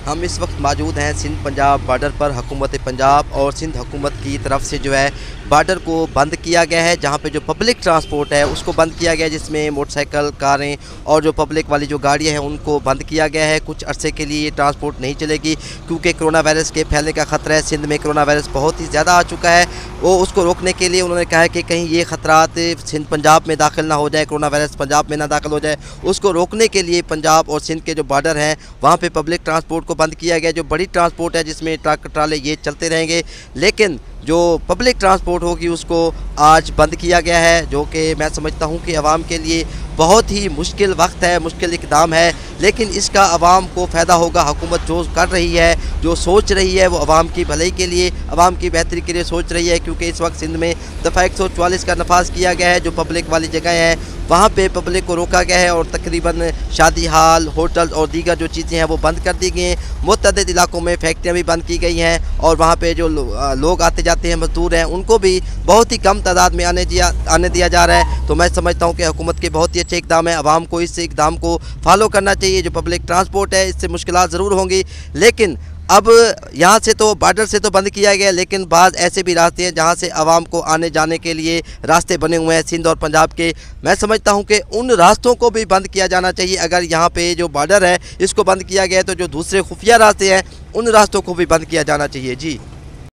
हम इस वक्त मौजूद हैं सिंध पंजाब बॉर्डर पर। हुकूमत पंजाब और सिंध हुकूमत की तरफ से जो है बॉर्डर को बंद किया गया है, जहां पे जो पब्लिक ट्रांसपोर्ट है उसको बंद किया गया है, जिसमें मोटरसाइकिल, कारें और जो पब्लिक वाली जो गाड़ियां हैं उनको बंद किया गया है। कुछ अरसे के लिए ये ट्रांसपोर्ट नहीं चलेगी क्योंकि कोरोना वायरस के फैलने का ख़तरा है। सिंध में कोरोना वायरस बहुत ही ज़्यादा आ चुका है। वो उसको रोकने के लिए उन्होंने कहा है कि कहीं ये ख़तरात सिंध पंजाब में दाखिल ना हो जाए, कोरोना वायरस पंजाब में ना दाखिल हो जाए, उसको रोकने के लिए पंजाब और सिंध के जो बॉर्डर हैं वहाँ पे पब्लिक ट्रांसपोर्ट को बंद किया गया। जो बड़ी ट्रांसपोर्ट है जिसमें ट्रक ट्राले ये चलते रहेंगे, लेकिन जो पब्लिक ट्रांसपोर्ट होगी उसको आज बंद किया गया है, जो कि मैं समझता हूँ कि आवाम के लिए बहुत ही मुश्किल वक्त है, मुश्किल इक़दाम है, लेकिन इसका आवाम को फ़ायदा होगा। हुकूमत जो कर रही है, जो सोच रही है, वो आवाम की भलाई के लिए, आवाम की बेहतरी के लिए सोच रही है, क्योंकि इस वक्त सिंध में दफ़ा 144 का नफाज किया गया है। जो पब्लिक वाली जगह हैं वहाँ पे पब्लिक को रोका गया है और तकरीबन शादी हाल, होटल और दीगर जो चीज़ें हैं वो बंद कर दी गई हैं। मुतअद्दिद इलाकों में फैक्ट्रियाँ भी बंद की गई हैं और वहाँ पे जो लोग आते जाते हैं, मजदूर हैं, उनको भी बहुत ही कम तादाद में आने दिया जा रहा है। तो मैं समझता हूँ कि हुकूमत के बहुत ही अच्छे इक़दाम है, आवाम को इस इक़दाम को फॉलो करना चाहिए। जो पब्लिक ट्रांसपोर्ट है इससे मुश्किलात ज़रूर होंगी, लेकिन अब यहाँ से तो बॉर्डर से तो बंद किया गया, लेकिन बाज़ ऐसे भी रास्ते हैं जहाँ से आवाम को आने जाने के लिए रास्ते बने हुए हैं सिंध और पंजाब के। मैं समझता हूँ कि उन रास्तों को भी बंद किया जाना चाहिए। अगर यहाँ पे जो बॉर्डर है इसको बंद किया गया है तो जो दूसरे खुफिया रास्ते हैं उन रास्तों को भी बंद किया जाना चाहिए। जी।